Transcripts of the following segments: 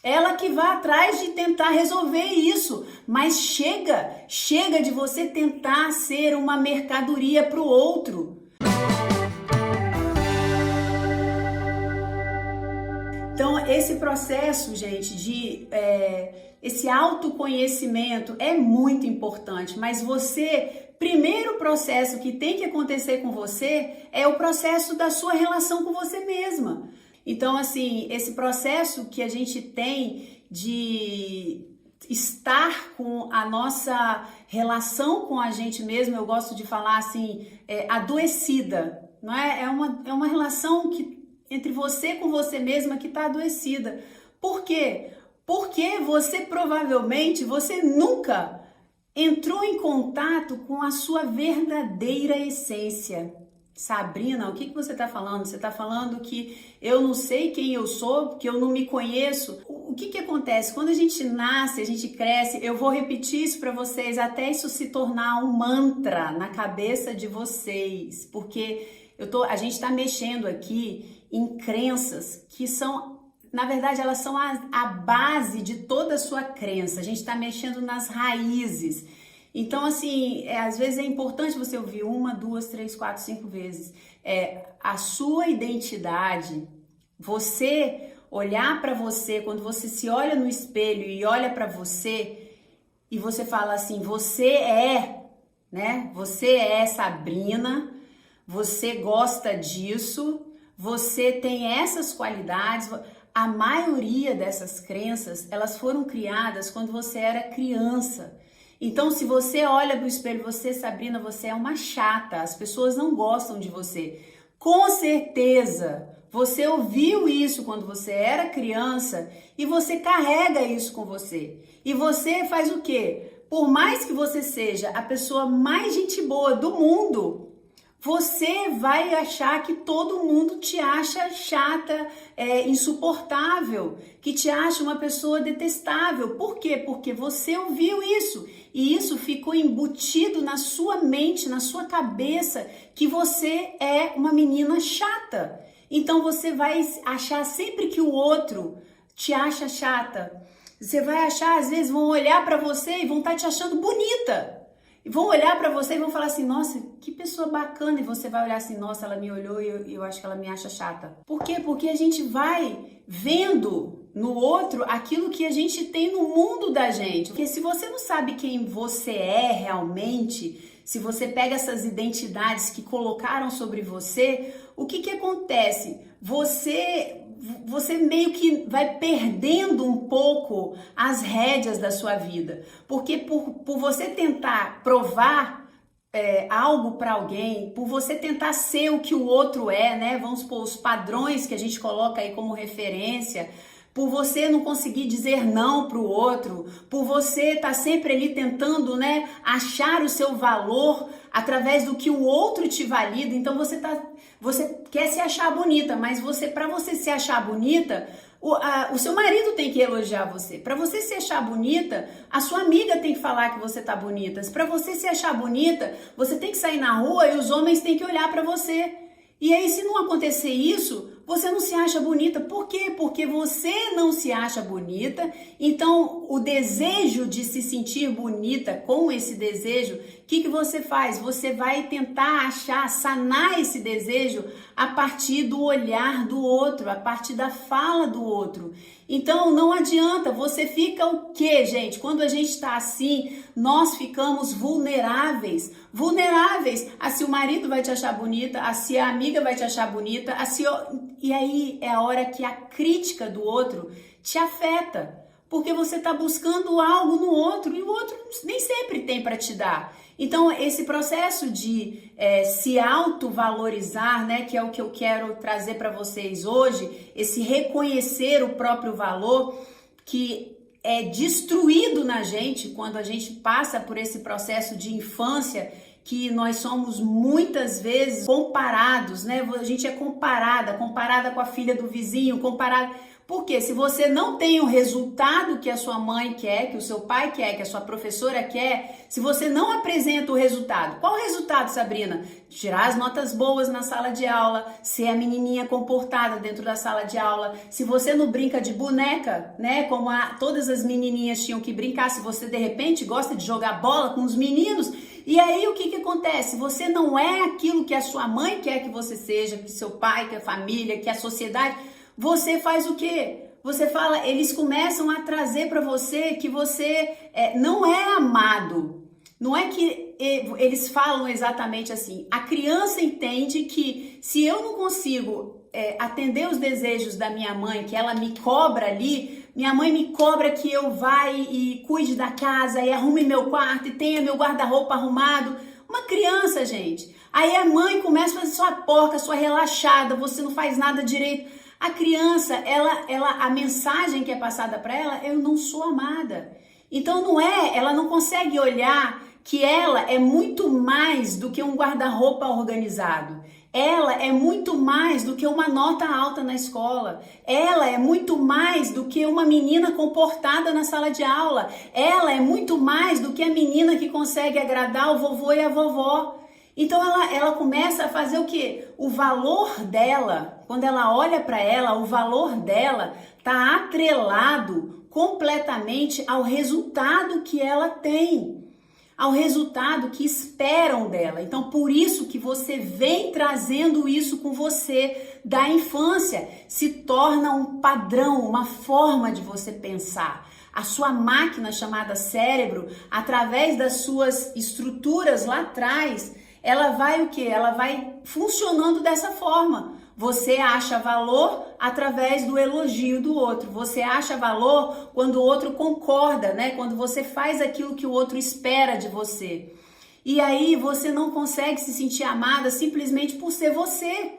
Ela que vai atrás de tentar resolver isso. Mas chega de você tentar ser uma mercadoria para o outro. Então, esse processo, gente, de esse autoconhecimento é muito importante, mas primeiro processo que tem que acontecer com você é o processo da sua relação com você mesma. Então, assim, esse processo que a gente tem de estar com a nossa relação com a gente mesmo, eu gosto de falar assim, adoecida, não é? É uma relação entre você com você mesma que está adoecida. Por quê? Porque você nunca entrou em contato com a sua verdadeira essência. Sabrina, o que você está falando? Você está falando que eu não sei quem eu sou, que eu não me conheço. O que acontece? Quando a gente nasce, a gente cresce, eu vou repetir isso para vocês até isso se tornar um mantra na cabeça de vocês, porque a gente está mexendo aqui em crenças que são, na verdade, elas são a base de toda a sua crença. A gente está mexendo nas raízes. Então, assim, às vezes é importante você ouvir 1, 2, 3, 4, 5 vezes. A sua identidade, você olhar para você, quando você se olha no espelho e olha para você e você fala assim, você né? Você é Sabrina, você gosta disso, você tem essas qualidades. A maioria dessas crenças, elas foram criadas quando você era criança. Então, se você olha pro espelho, Sabrina, você é uma chata, as pessoas não gostam de você. Com certeza, você ouviu isso quando você era criança e você carrega isso com você. E você faz o quê? Por mais que você seja a pessoa mais gente boa do mundo, você vai achar que todo mundo te acha chata, insuportável, que te acha uma pessoa detestável. Por quê? Porque você ouviu isso e isso ficou embutido na sua mente, na sua cabeça, que você é uma menina chata. Então você vai achar sempre que o outro te acha chata. Você vai achar, às vezes vão olhar para você e vão estar te achando bonita. E vão olhar para você e vão falar assim, nossa, que pessoa bacana. E você vai olhar assim, nossa, ela me olhou e eu acho que ela me acha chata. Por quê? Porque a gente vai vendo no outro aquilo que a gente tem no mundo da gente. Porque se você não sabe quem você é realmente, se você pega essas identidades que colocaram sobre você, o que acontece? Você meio que vai perdendo um pouco as rédeas da sua vida, porque por você tentar provar algo para alguém, por você tentar ser o que o outro é, né? Vamos supor, os padrões que a gente coloca aí como referência, por você não conseguir dizer não para o outro, por você estar sempre ali tentando, né, achar o seu valor através do que o outro te valida. Então você quer se achar bonita, mas para você se achar bonita, o seu marido tem que elogiar você. Para você se achar bonita, a sua amiga tem que falar que você tá bonita. Para você se achar bonita, você tem que sair na rua e os homens têm que olhar para você. E aí, se não acontecer isso, você não se acha bonita. Por quê? Porque você não se acha bonita. Então, o desejo de se sentir bonita, com esse desejo, o que você faz? Você vai tentar sanar esse desejo a partir do olhar do outro, a partir da fala do outro. Então, não adianta, você fica o quê, gente? Quando a gente está assim, nós ficamos vulneráveis. Vulneráveis a se o marido vai te achar bonita, a se a amiga vai te achar bonita, e aí é a hora que a crítica do outro te afeta. Porque você está buscando algo no outro e o outro nem sempre tem para te dar. Então, esse processo de se autovalorizar, né, que é o que eu quero trazer para vocês hoje, esse reconhecer o próprio valor que é destruído na gente quando a gente passa por esse processo de infância, que nós somos muitas vezes comparados, né? A gente é comparada com a filha do vizinho, Porque se você não tem o resultado que a sua mãe quer, que o seu pai quer, que a sua professora quer, se você não apresenta o resultado, qual o resultado, Sabrina? Tirar as notas boas na sala de aula, ser a menininha comportada dentro da sala de aula. Se você não brinca de boneca, né, como todas as menininhas tinham que brincar, se você de repente gosta de jogar bola com os meninos, e aí o que acontece? Você não é aquilo que a sua mãe quer que você seja, que seu pai, que a família, que a sociedade. Você faz o quê? Você fala, eles começam a trazer para você que você não é amado. Não é que eles falam exatamente assim. A criança entende que se eu não consigo atender os desejos da minha mãe, que ela me cobra ali, minha mãe me cobra que eu vá e cuide da casa e arrume meu quarto e tenha meu guarda-roupa arrumado. Uma criança, gente. Aí a mãe começa a fazer sua porca, sua relaxada, você não faz nada direito. A criança, a mensagem que é passada para ela, eu não sou amada. Então ela não consegue olhar que ela é muito mais do que um guarda-roupa organizado. Ela é muito mais do que uma nota alta na escola. Ela é muito mais do que uma menina comportada na sala de aula. Ela é muito mais do que a menina que consegue agradar o vovô e a vovó. Então ela começa a fazer o quê? O valor dela, quando ela olha para ela, o valor dela está atrelado completamente ao resultado que ela tem, ao resultado que esperam dela. Então por isso que você vem trazendo isso com você da infância, se torna um padrão, uma forma de você pensar. A sua máquina chamada cérebro, através das suas estruturas lá atrás, ela vai o quê? Ela vai funcionando dessa forma. Você acha valor através do elogio do outro. Você acha valor quando o outro concorda, né? Quando você faz aquilo que o outro espera de você. E aí você não consegue se sentir amada simplesmente por ser você.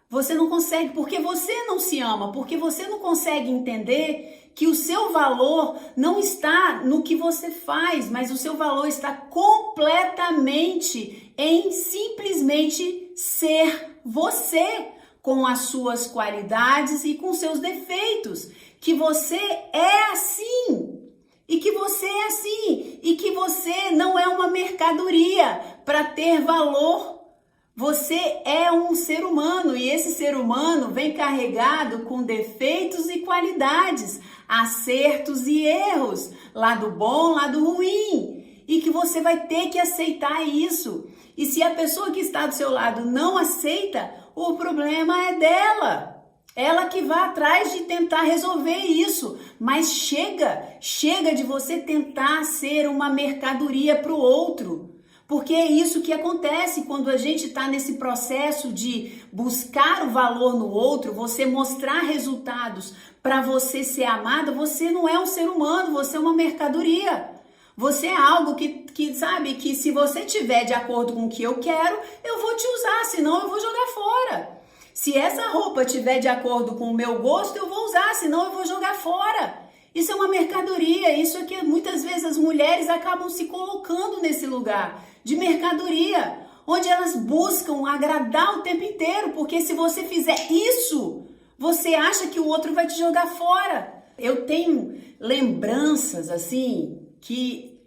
Você não consegue porque você não se ama, porque você não consegue entender que o seu valor não está no que você faz, mas o seu valor está completamente em simplesmente ser você, com as suas qualidades e com seus defeitos, que você é assim, e que você é assim, e que você não é uma mercadoria para ter valor. Você é um ser humano e esse ser humano vem carregado com defeitos e qualidades, acertos e erros, lado bom, lado ruim, e que você vai ter que aceitar isso. E se a pessoa que está do seu lado não aceita, o problema é dela. Ela que vai atrás de tentar resolver isso. Mas chega de você tentar ser uma mercadoria para o outro. Porque é isso que acontece quando a gente está nesse processo de buscar o valor no outro, você mostrar resultados para você ser amada. Você não é um ser humano, você é uma mercadoria. Você é algo que sabe que se você tiver de acordo com o que eu quero, eu vou te usar, senão eu vou jogar fora. Se essa roupa tiver de acordo com o meu gosto, eu vou usar, senão eu vou jogar fora. Isso é uma mercadoria, isso é que muitas vezes as mulheres acabam se colocando nesse lugar de mercadoria, onde elas buscam agradar o tempo inteiro, porque se você fizer isso, você acha que o outro vai te jogar fora. Eu tenho lembranças assim que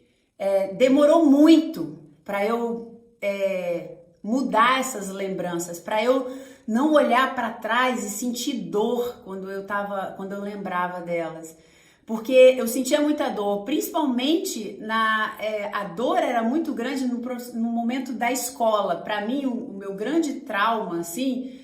demorou muito para eu mudar essas lembranças, para eu não olhar para trás e sentir dor quando eu lembrava delas. Porque eu sentia muita dor, principalmente a dor era muito grande no momento da escola. Para mim, o meu grande trauma, assim,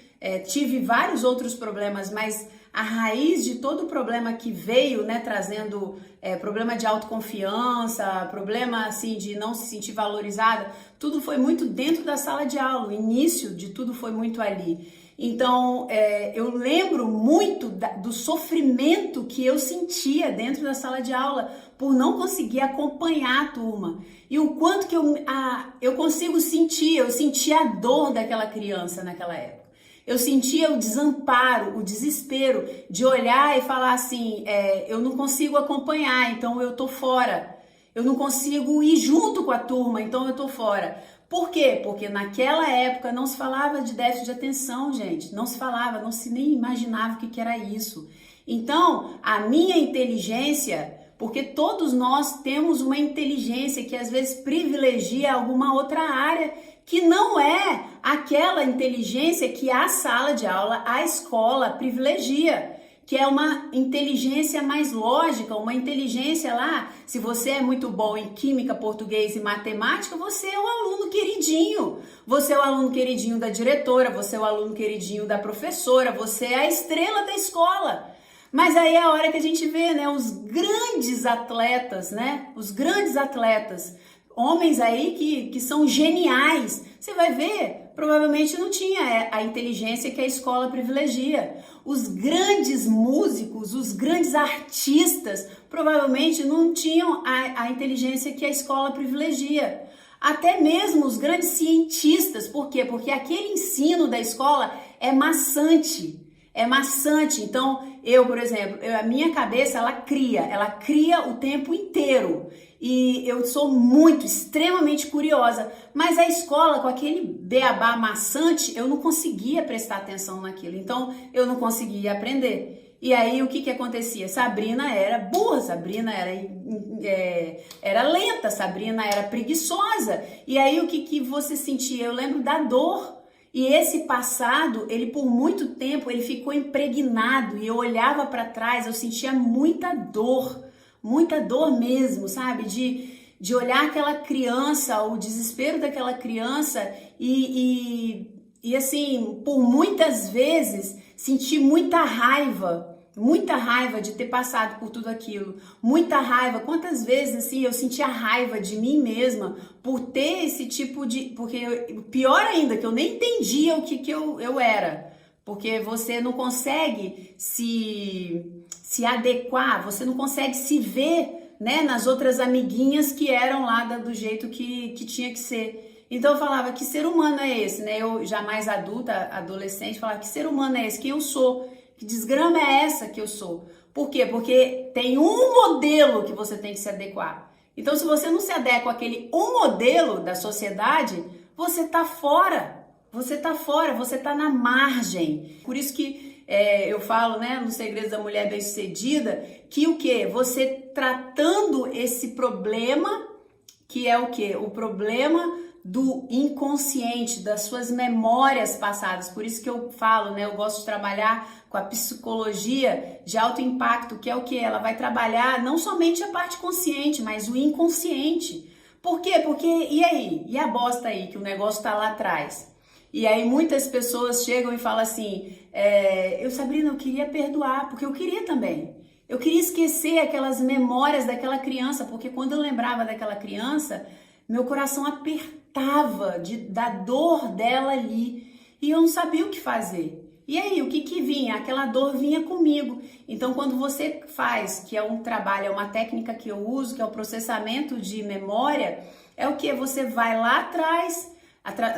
tive vários outros problemas, mas a raiz de todo o problema que veio, né, trazendo problema de autoconfiança, problema assim de não se sentir valorizada, tudo foi muito dentro da sala de aula. O início de tudo foi muito ali. Então, eu lembro muito do sofrimento que eu sentia dentro da sala de aula por não conseguir acompanhar a turma. E o quanto que eu consigo sentir, eu sentia a dor daquela criança naquela época. Eu sentia o desamparo, o desespero de olhar e falar assim, eu não consigo acompanhar, então eu tô fora. Eu não consigo ir junto com a turma, então eu tô fora. Por quê? Porque naquela época não se falava de déficit de atenção, gente. Não se falava, não se nem imaginava o que era isso. Então, a minha inteligência, porque todos nós temos uma inteligência que às vezes privilegia alguma outra área que não é aquela inteligência que a sala de aula, a escola privilegia, que é uma inteligência mais lógica, uma inteligência lá, se você é muito bom em química, português e matemática, você é o aluno queridinho, você é o aluno queridinho da diretora, você é o aluno queridinho da professora, você é a estrela da escola. Mas aí é a hora que a gente vê, né, os grandes atletas, né, os grandes atletas, homens aí que são geniais, você vai ver, provavelmente não tinha a inteligência que a escola privilegia. Os grandes músicos, os grandes artistas, provavelmente não tinham a inteligência que a escola privilegia. Até mesmo os grandes cientistas, por quê? Porque aquele ensino da escola é maçante. É maçante. Então, por exemplo, a minha cabeça, ela cria o tempo inteiro. E eu sou extremamente curiosa. Mas a escola, com aquele beabá maçante, eu não conseguia prestar atenção naquilo. Então, eu não conseguia aprender. E aí, o que acontecia? Sabrina era burra, Sabrina era lenta, Sabrina era preguiçosa. E aí, o que você sentia? Eu lembro da dor. E esse passado, ele por muito tempo, ele ficou impregnado e eu olhava para trás, eu sentia muita dor mesmo, sabe? De olhar aquela criança, o desespero daquela criança e assim, por muitas vezes, sentir muita raiva de ter passado por tudo aquilo, muita raiva. Quantas vezes assim eu sentia raiva de mim mesma por ter esse tipo de... Porque pior ainda, que eu nem entendia o que eu era, porque você não consegue se adequar, você não consegue se ver, né, nas outras amiguinhas que eram lá do jeito que tinha que ser. Então eu falava, que ser humano é esse, né? Eu já mais adulta, adolescente, falava, que ser humano é esse? Quem eu sou? Que desgrama é essa que eu sou? Por quê? Porque tem um modelo que você tem que se adequar. Então, se você não se adequa àquele um modelo da sociedade, você tá fora. Você tá na margem. Por isso que eu falo, né, no Segredos da Mulher Bem-Sucedida, que o quê? Você tratando esse problema, que é o quê? O problema do inconsciente, das suas memórias passadas. Por isso que eu falo, né, eu gosto de trabalhar com a psicologia de alto impacto, que é o que? Ela vai trabalhar não somente a parte consciente, mas o inconsciente. Por quê? Porque, e aí? E a bosta aí, que o negócio tá lá atrás? E aí muitas pessoas chegam e falam assim, Sabrina, eu queria perdoar, porque eu queria também. Eu queria esquecer aquelas memórias daquela criança, porque quando eu lembrava daquela criança, meu coração apertava da dor dela ali e eu não sabia o que fazer. E aí, o que vinha? Aquela dor vinha comigo. Então, quando você faz, que é um trabalho, é uma técnica que eu uso, que é o processamento de memória, é o que? Você vai lá atrás,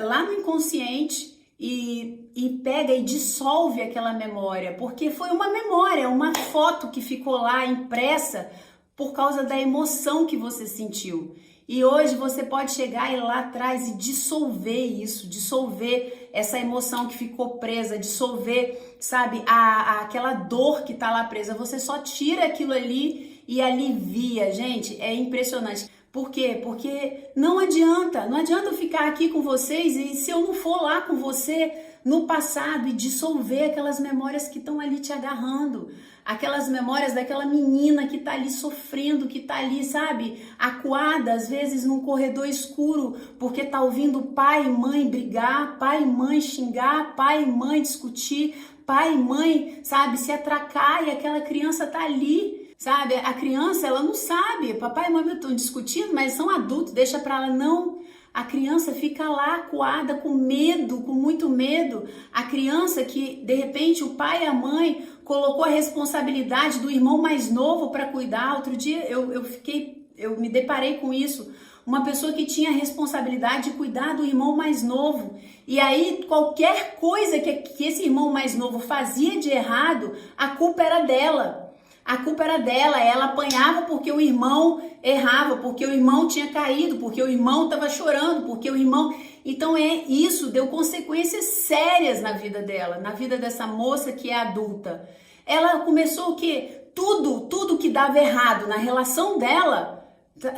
lá no inconsciente e pega e dissolve aquela memória, porque foi uma memória, uma foto que ficou lá impressa por causa da emoção que você sentiu. E hoje você pode chegar e ir lá atrás e dissolver isso, dissolver essa emoção que ficou presa, dissolver, sabe, aquela dor que tá lá presa. Você só tira aquilo ali e alivia. Gente, é impressionante. Por quê? Porque não adianta eu ficar aqui com vocês e se eu não for lá com você no passado e dissolver aquelas memórias que estão ali te agarrando, aquelas memórias daquela menina que tá ali sofrendo, que tá ali, sabe, acuada, às vezes num corredor escuro, porque tá ouvindo pai e mãe brigar, pai e mãe xingar, pai e mãe discutir, pai e mãe, sabe, se atracar e aquela criança tá ali. Sabe, a criança, ela não sabe, papai e mamãe estão discutindo, mas são adultos, deixa pra ela, não. A criança fica lá acuada, com medo, com muito medo. A criança que, de repente, o pai e a mãe colocou a responsabilidade do irmão mais novo para cuidar. Outro dia eu me deparei com isso. Uma pessoa que tinha a responsabilidade de cuidar do irmão mais novo. E aí, qualquer coisa que esse irmão mais novo fazia de errado, a culpa era dela. A culpa era dela, ela apanhava porque o irmão errava, porque o irmão tinha caído, porque o irmão estava chorando, porque o irmão... Então isso deu consequências sérias na vida dela, na vida dessa moça que é adulta. Ela começou o quê? Tudo que dava errado na relação dela,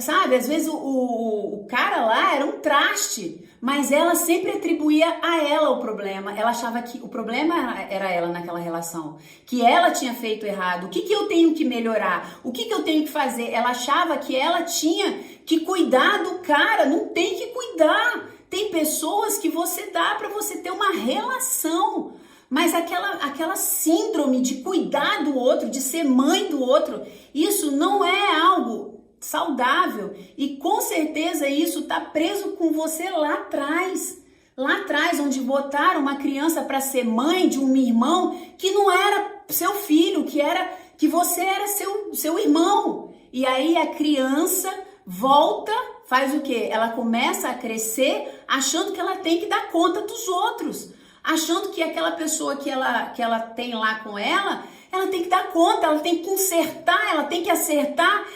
sabe? Às vezes o cara lá era um traste, mas ela sempre atribuía a ela o problema. Ela achava que o problema era ela naquela relação, que ela tinha feito errado. O que eu tenho que melhorar? O que eu tenho que fazer? Ela achava que ela tinha que cuidar do cara. Não tem que cuidar. Tem pessoas que você dá para você ter uma relação. Mas aquela síndrome de cuidar do outro, de ser mãe do outro, isso não é algo saudável. E com certeza isso tá preso com você lá atrás. Lá atrás, onde botaram uma criança para ser mãe de um irmão que não era seu filho, que você era seu irmão. E aí a criança volta, faz o quê? Ela começa a crescer achando que ela tem que dar conta dos outros. Achando que aquela pessoa que ela tem lá com ela tem que dar conta, ela tem que consertar, ela tem que acertar,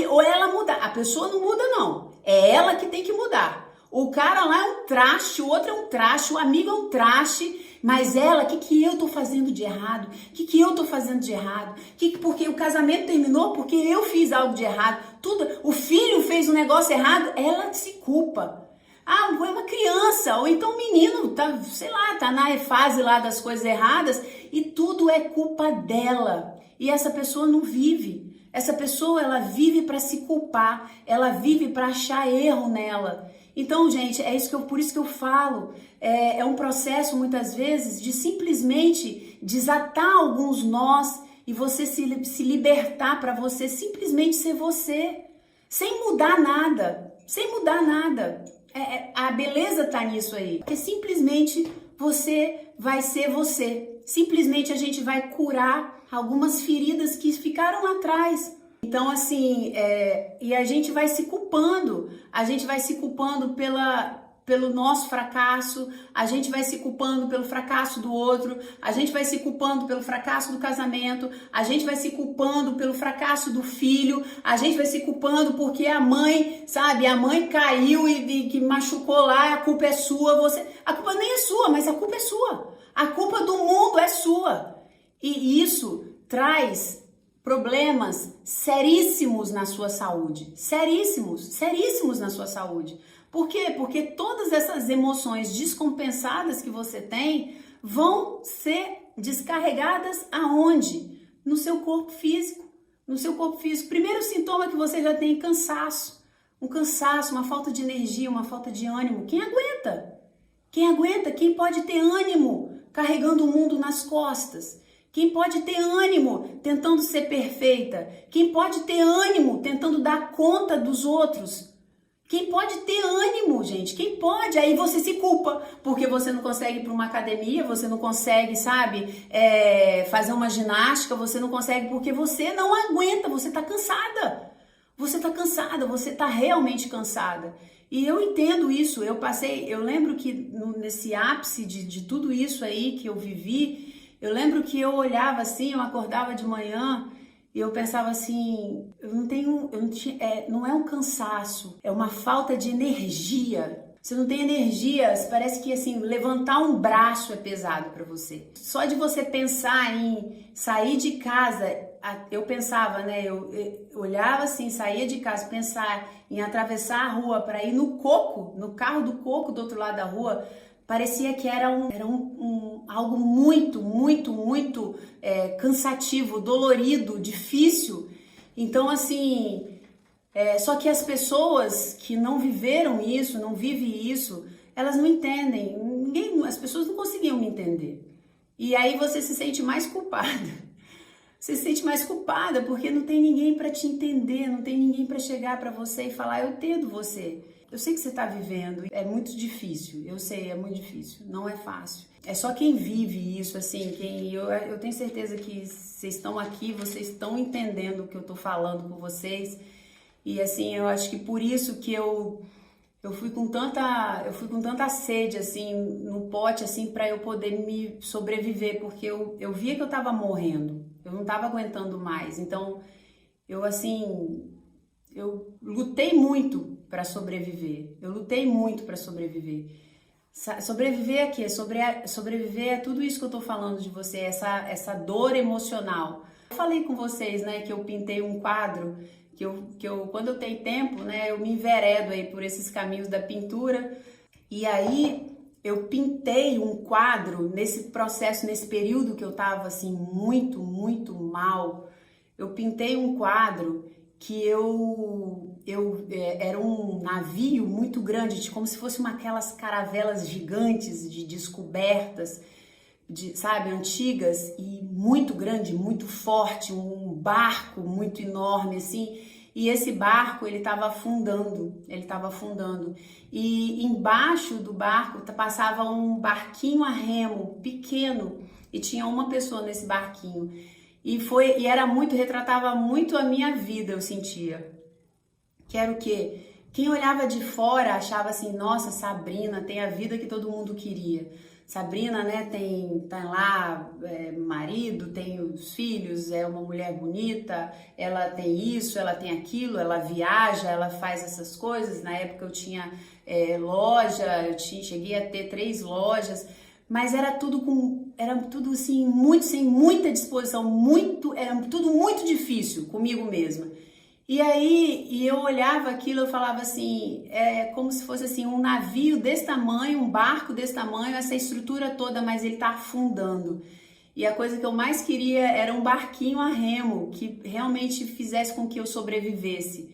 ou ela mudar. A pessoa não muda não, é ela que tem que mudar. O cara lá é um traste, o outro é um traste, o amigo é um traste, mas ela, o que eu tô fazendo de errado? O que eu tô fazendo de errado? Porque o casamento terminou porque eu fiz algo de errado. O filho fez um negócio errado, ela se culpa. Ah, foi uma criança, ou então um menino, tá, sei lá, tá na fase lá das coisas erradas e tudo é culpa dela. E essa pessoa não vive. Essa pessoa, ela vive para se culpar, ela vive para achar erro nela. Então, gente, por isso que eu falo, é um processo muitas vezes de simplesmente desatar alguns nós e você se libertar para você simplesmente ser você, sem mudar nada, A beleza tá nisso aí, porque simplesmente você vai ser você. Simplesmente a gente vai curar algumas feridas que ficaram lá atrás. Então, assim, e a gente vai se culpando. A gente vai se culpando pelo nosso fracasso, a gente vai se culpando pelo fracasso do outro, a gente vai se culpando pelo fracasso do casamento, a gente vai se culpando pelo fracasso do filho, a gente vai se culpando porque a mãe, sabe, a mãe caiu e que machucou lá, a culpa é sua, a culpa nem é sua, mas a culpa é sua, a culpa do mundo é sua, e isso traz problemas seríssimos na sua saúde, seríssimos na sua saúde. Por quê? Porque todas essas emoções descompensadas que você tem vão ser descarregadas aonde? No seu corpo físico. No seu corpo físico. Primeiro sintoma que você já tem cansaço. Um cansaço, uma falta de energia, uma falta de ânimo. Quem aguenta? Quem aguenta? Quem pode ter ânimo carregando o mundo nas costas? Quem pode ter ânimo tentando ser perfeita? Quem pode ter ânimo tentando dar conta dos outros? Quem pode ter ânimo, gente? Quem pode? Aí você se culpa, porque você não consegue ir para uma academia, você não consegue, sabe, fazer uma ginástica, você não consegue porque você não aguenta, você tá cansada. Você tá cansada, você tá realmente cansada. E eu entendo isso, eu lembro que nesse ápice de tudo isso aí que eu vivi, eu lembro que eu olhava assim, eu acordava de manhã e eu pensava assim, não é um cansaço, é uma falta de energia. Você não tem energia, parece que assim, levantar um braço é pesado para você. Só de você pensar em sair de casa, eu pensava, né? Eu olhava assim, saía de casa, pensar em atravessar a rua para ir no carro do coco do outro lado da rua, parecia que era algo muito cansativo, dolorido, difícil. Então, assim, só que as pessoas que não viveram isso, não vivem isso, elas não entendem. As pessoas não conseguiam me entender. E aí você se sente mais culpada. Você se sente mais culpada porque não tem ninguém para te entender, não tem ninguém para chegar para você e falar, eu entendo você. Eu sei que você está vivendo, é muito difícil, eu sei, é muito difícil, não é fácil. É só quem vive isso, assim, eu tenho certeza que vocês estão aqui, vocês estão entendendo o que eu estou falando com vocês. E assim, eu acho que por isso que eu fui com tanta sede, assim, no pote, assim, para eu poder me sobreviver, porque eu via que eu estava morrendo, eu não estava aguentando mais. Então, eu lutei muito para sobreviver. Sobreviver aqui, sobreviver a tudo isso que eu tô falando de você, essa dor emocional. Eu falei com vocês, né, que eu pintei um quadro, quando eu tenho tempo, né, eu me enveredo aí por esses caminhos da pintura, e aí eu pintei um quadro nesse processo, nesse período que eu tava assim muito mal. Eu pintei um quadro que era um navio muito grande, como se fosse aquelas caravelas gigantes de descobertas, sabe, antigas, e muito grande, muito forte, um barco muito enorme assim. E esse barco, ele estava afundando. E embaixo do barco passava um barquinho a remo, pequeno, e tinha uma pessoa nesse barquinho. Retratava muito a minha vida, eu sentia. Que era o quê? Quem olhava de fora achava assim, nossa, Sabrina tem a vida que todo mundo queria. Sabrina, né, tá lá marido, tem os filhos, é uma mulher bonita, ela tem isso, ela tem aquilo, ela viaja, ela faz essas coisas. Na época eu tinha loja, cheguei a ter 3 lojas, mas era tudo assim, sem muita disposição, era tudo muito difícil comigo mesma. E eu olhava aquilo, eu falava assim, como se fosse assim, um navio desse tamanho, um barco desse tamanho, essa estrutura toda, mas ele tá afundando. E a coisa que eu mais queria era um barquinho a remo, que realmente fizesse com que eu sobrevivesse.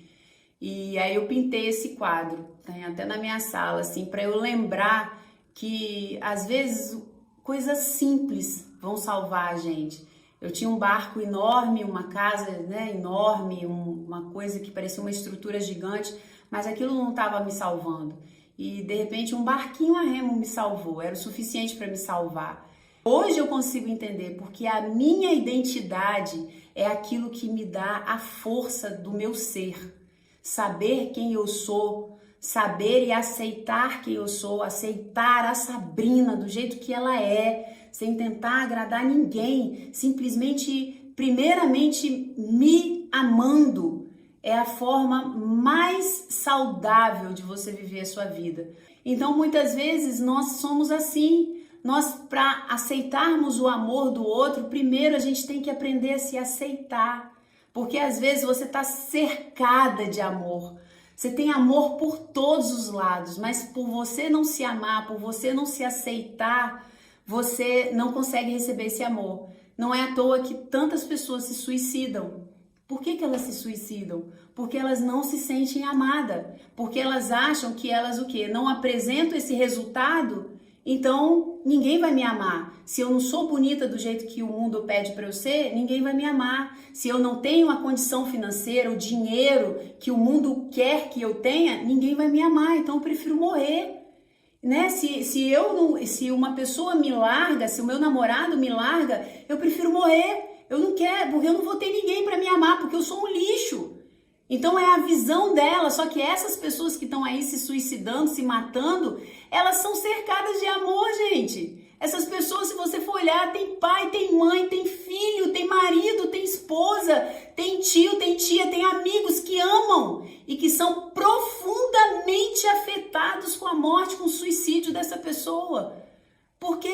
E aí eu pintei esse quadro, tem até na minha sala, assim, para eu lembrar que às vezes coisas simples vão salvar a gente. Eu tinha um barco enorme, uma casa, né, enorme, uma coisa que parecia uma estrutura gigante, mas aquilo não estava me salvando. E de repente um barquinho a remo me salvou, era o suficiente para me salvar. Hoje eu consigo entender, porque a minha identidade é aquilo que me dá a força do meu ser. Saber quem eu sou, saber e aceitar quem eu sou, aceitar a Sabrina do jeito que ela é, sem tentar agradar ninguém, simplesmente, primeiramente, me amando, é a forma mais saudável de você viver a sua vida. Então, muitas vezes, nós somos assim. Para aceitarmos o amor do outro, primeiro a gente tem que aprender a se aceitar. Porque, às vezes, você está cercada de amor. Você tem amor por todos os lados, mas por você não se amar, por você não se aceitar, você não consegue receber esse amor. Não é à toa que tantas pessoas se suicidam. Por que elas se suicidam? Porque elas não se sentem amadas. Porque elas acham que elas o quê? Não apresentam esse resultado, então ninguém vai me amar. Se eu não sou bonita do jeito que o mundo pede para eu ser, ninguém vai me amar. Se eu não tenho a condição financeira, o dinheiro que o mundo quer que eu tenha, ninguém vai me amar. Então eu prefiro morrer. Né? Se uma pessoa me larga, se o meu namorado me larga, eu prefiro morrer. Eu não quero, porque eu não vou ter ninguém para me amar, porque eu sou um lixo. Então é a visão dela, só que essas pessoas que estão aí se suicidando, se matando, elas são cercadas de amor, gente. Essas pessoas, se você for olhar, tem pai, tem mãe, tem filho, tem marido, tem esposa, tem tio, tem tia, tem amigos que amam e que são profundamente afetados com a morte, com o suicídio dessa pessoa.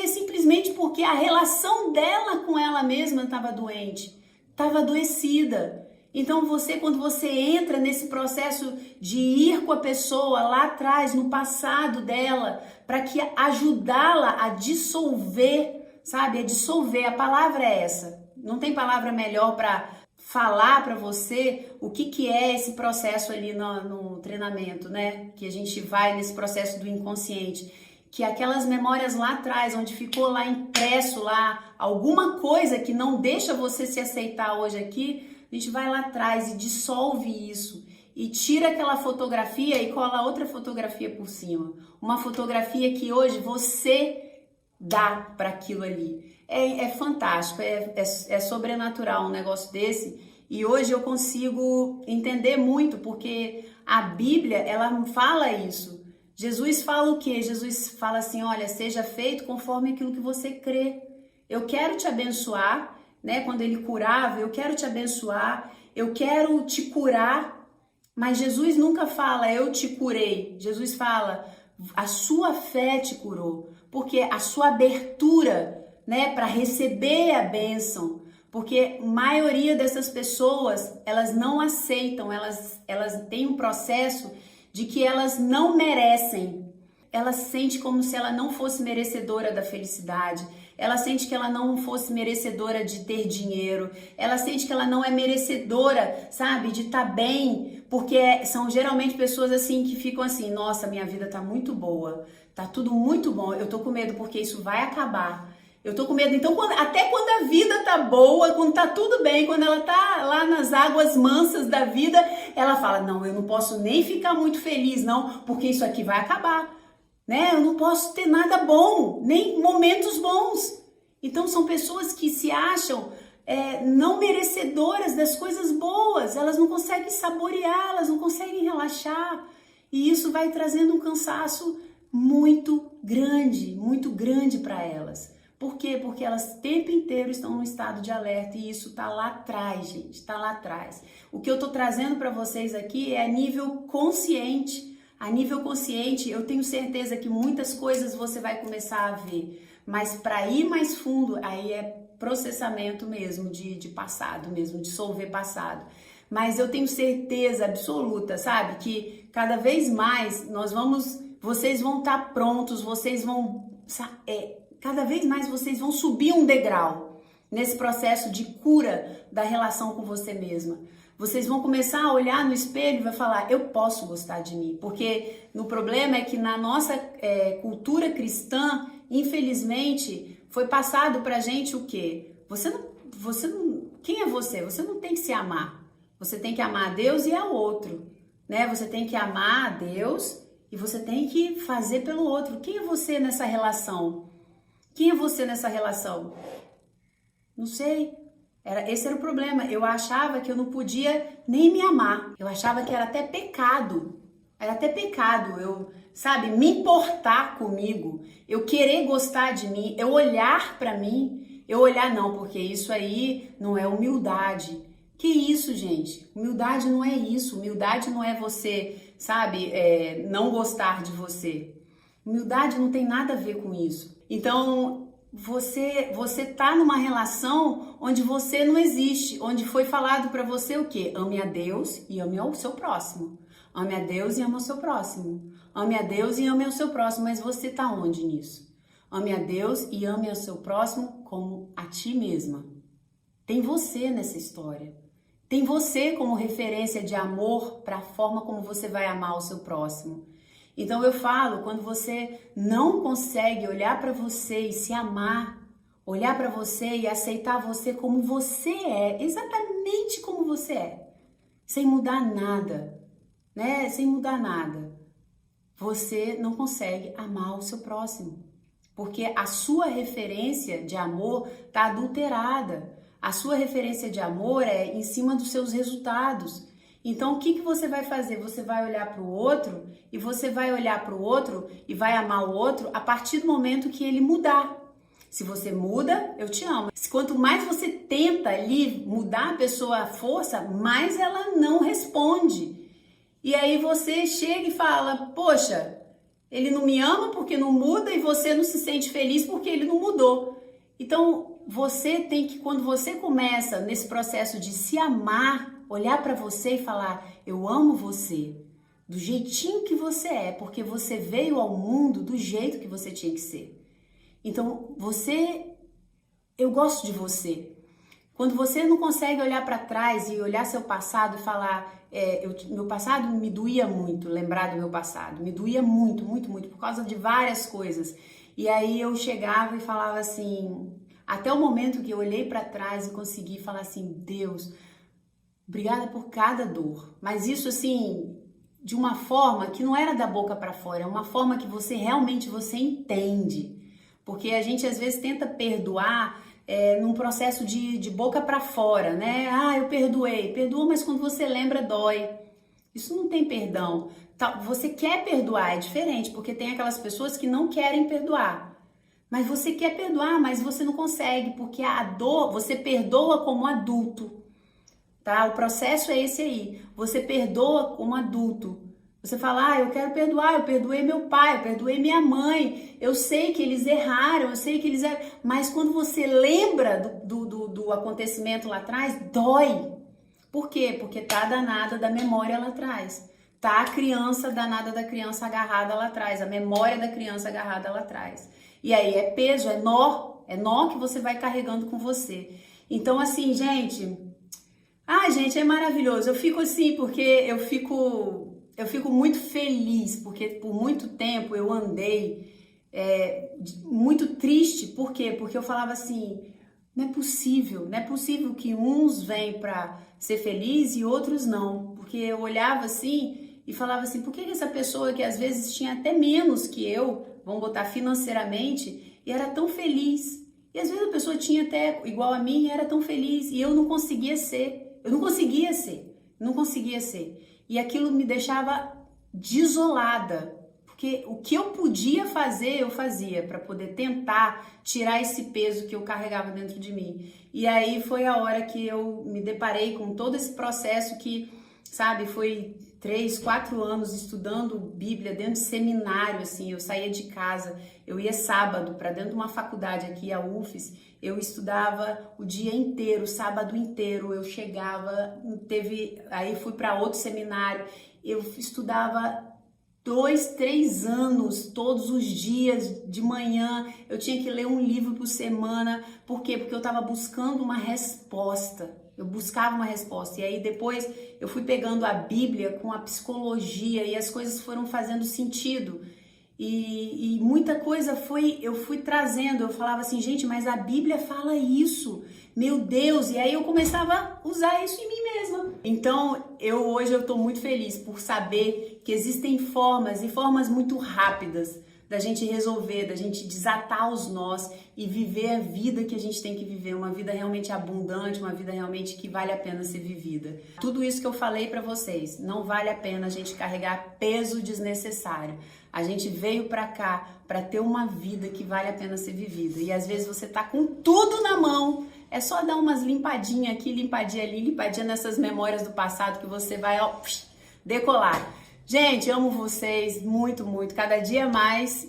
Simplesmente porque a relação dela com ela mesma estava doente, estava adoecida. Então quando você entra nesse processo de ir com a pessoa lá atrás, no passado dela, para que ajudá-la a dissolver, sabe? A dissolver, a palavra é essa. Não tem palavra melhor para falar para você o que é esse processo ali no treinamento, né? Que a gente vai nesse processo do inconsciente. Que aquelas memórias lá atrás, onde ficou lá impresso lá alguma coisa que não deixa você se aceitar hoje aqui, a gente vai lá atrás e dissolve isso. E tira aquela fotografia e cola outra fotografia por cima. Uma fotografia que hoje você dá para aquilo ali. É fantástico, é sobrenatural um negócio desse. E hoje eu consigo entender muito, porque a Bíblia, ela fala isso. Jesus fala o quê? Jesus fala assim, olha, seja feito conforme aquilo que você crê. Eu quero te abençoar, né? Quando ele curava, eu quero te abençoar, eu quero te curar, mas Jesus nunca fala, eu te curei. Jesus fala, A sua fé te curou, porque a sua abertura, né, para receber a bênção, porque a maioria dessas pessoas, elas não aceitam, elas têm um processo de que elas não merecem. Ela sente como se ela não fosse merecedora da felicidade, ela sente que ela não fosse merecedora de ter dinheiro, ela sente que ela não é merecedora, sabe, de estar bem, porque são geralmente pessoas assim que ficam assim, nossa, minha vida tá muito boa, tá tudo muito bom, eu tô com medo porque isso vai acabar. Eu tô com medo, então até quando a vida tá boa, quando tá tudo bem, quando ela tá lá nas águas mansas da vida, ela fala, não, eu não posso nem ficar muito feliz não, porque isso aqui vai acabar, né? Eu não posso ter nada bom, nem momentos bons. Então são pessoas que se acham não merecedoras das coisas boas, elas não conseguem saborear, elas não conseguem relaxar, e isso vai trazendo um cansaço muito grande para elas. Por quê? Porque elas o tempo inteiro estão num estado de alerta e isso tá lá atrás, gente, tá lá atrás. O que eu tô trazendo para vocês aqui é a nível consciente. A nível consciente, eu tenho certeza que muitas coisas você vai começar a ver, mas para ir mais fundo, aí é processamento mesmo de passado, mesmo, dissolver passado. Mas eu tenho certeza absoluta, sabe, que cada vez mais vocês vão estar prontos, vocês vão... cada vez mais vocês vão subir um degrau nesse processo de cura da relação com você mesma. Vocês vão começar a olhar no espelho e vai falar, eu posso gostar de mim. Porque o problema é que na nossa cultura cristã, infelizmente, foi passado pra gente o quê? Quem é você? Você não tem que se amar. Você tem que amar a Deus e ao outro, né? Você tem que amar a Deus e você tem que fazer pelo outro. Quem é você nessa relação? Quem é você nessa relação? Não sei. Esse era o problema. Eu achava que eu não podia nem me amar. Eu achava que era até pecado. Era até pecado eu, sabe, me importar comigo. Eu querer gostar de mim. Eu olhar pra mim. Eu olhar não, porque isso aí não é humildade. Que isso, gente? Humildade não é isso. Humildade não é você, sabe, não gostar de você. Humildade não tem nada a ver com isso. Então, você tá numa relação onde você não existe, onde foi falado para você o quê? Ame a Deus e ame ao seu próximo. Ame a Deus e ame ao seu próximo. Ame a Deus e ame ao seu próximo, mas você tá onde nisso? Ame a Deus e ame ao seu próximo como a ti mesma. Tem você nessa história. Tem você como referência de amor para a forma como você vai amar o seu próximo. Então eu falo, quando você não consegue olhar para você e se amar, olhar para você e aceitar você como você é, exatamente como você é, sem mudar nada, né? Sem mudar nada, você não consegue amar o seu próximo, porque a sua referência de amor está adulterada. A sua referência de amor é em cima dos seus resultados. Então, o que você vai fazer? Você vai olhar para o outro e você vai olhar para o outro e vai amar o outro a partir do momento que ele mudar. Se você muda, eu te amo. Quanto mais você tenta ali mudar a pessoa à força, mais ela não responde. E aí você chega e fala, poxa, ele não me ama porque não muda e você não se sente feliz porque ele não mudou. Então, você tem que, quando você começa nesse processo de se amar, olhar para você e falar, eu amo você, do jeitinho que você é, porque você veio ao mundo do jeito que você tinha que ser. Então, eu gosto de você. Quando você não consegue olhar para trás e olhar seu passado e falar, meu passado me doía muito, lembrar do meu passado, me doía muito, muito, muito, por causa de várias coisas. E aí eu chegava e falava assim, até o momento que eu olhei para trás e consegui falar assim, Deus, obrigada por cada dor, mas isso assim, de uma forma que não era da boca para fora, é uma forma que você realmente entende, porque a gente às vezes tenta perdoar num processo de boca para fora, né? Ah, eu perdoei, perdoa, mas quando você lembra dói. Isso não tem perdão. Você quer perdoar, é diferente, porque tem aquelas pessoas que não querem perdoar. Mas você quer perdoar, mas você não consegue, porque a dor, você perdoa como adulto. Tá? O processo é esse aí. Você perdoa como adulto. Você fala, eu quero perdoar, eu perdoei meu pai, eu perdoei minha mãe, eu sei que eles erraram, eu sei que eles erraram. Mas quando você lembra do acontecimento lá atrás, dói. Por quê? Porque tá a danada da memória lá atrás. Tá a criança danada da criança agarrada lá atrás, a memória da criança agarrada lá atrás. E aí é peso, é nó que você vai carregando com você. Então assim, gente, gente, é maravilhoso. Eu fico assim porque eu fico muito feliz, porque por muito tempo eu andei muito triste. Por quê? Porque eu falava assim, não é possível que uns vêm para ser feliz e outros não. Porque eu olhava assim e falava assim, por que essa pessoa que às vezes tinha até menos que eu, vamos botar financeiramente, e era tão feliz. E às vezes a pessoa tinha até igual a mim e era tão feliz e eu não conseguia ser. Eu não conseguia ser. E aquilo me deixava desolada. Porque o que eu podia fazer, eu fazia para poder tentar tirar esse peso que eu carregava dentro de mim. E aí foi a hora que eu me deparei com todo esse processo que, sabe, foi 3, 4 anos estudando Bíblia dentro de seminário, assim. Eu saía de casa, eu ia sábado para dentro de uma faculdade aqui, a UFES, eu estudava o dia inteiro, o sábado inteiro, eu chegava, aí fui para outro seminário, eu estudava 2, 3 anos, todos os dias, de manhã, eu tinha que ler um livro por semana. Por quê? Porque eu estava buscando uma resposta. Eu buscava uma resposta. E aí depois eu fui pegando a Bíblia com a psicologia e as coisas foram fazendo sentido. E muita coisa eu fui trazendo. Eu falava assim, gente, mas a Bíblia fala isso. Meu Deus! E aí eu começava a usar isso em mim mesma. Então, hoje eu tô muito feliz por saber que existem formas e formas muito rápidas da gente resolver, da gente desatar os nós e viver a vida que a gente tem que viver, uma vida realmente abundante, uma vida realmente que vale a pena ser vivida. Tudo isso que eu falei pra vocês, não vale a pena a gente carregar peso desnecessário. A gente veio pra cá pra ter uma vida que vale a pena ser vivida. E às vezes você tá com tudo na mão, é só dar umas limpadinhas aqui, limpadinha ali, limpadinha nessas memórias do passado que você vai, decolar. Gente, amo vocês muito, muito, cada dia mais.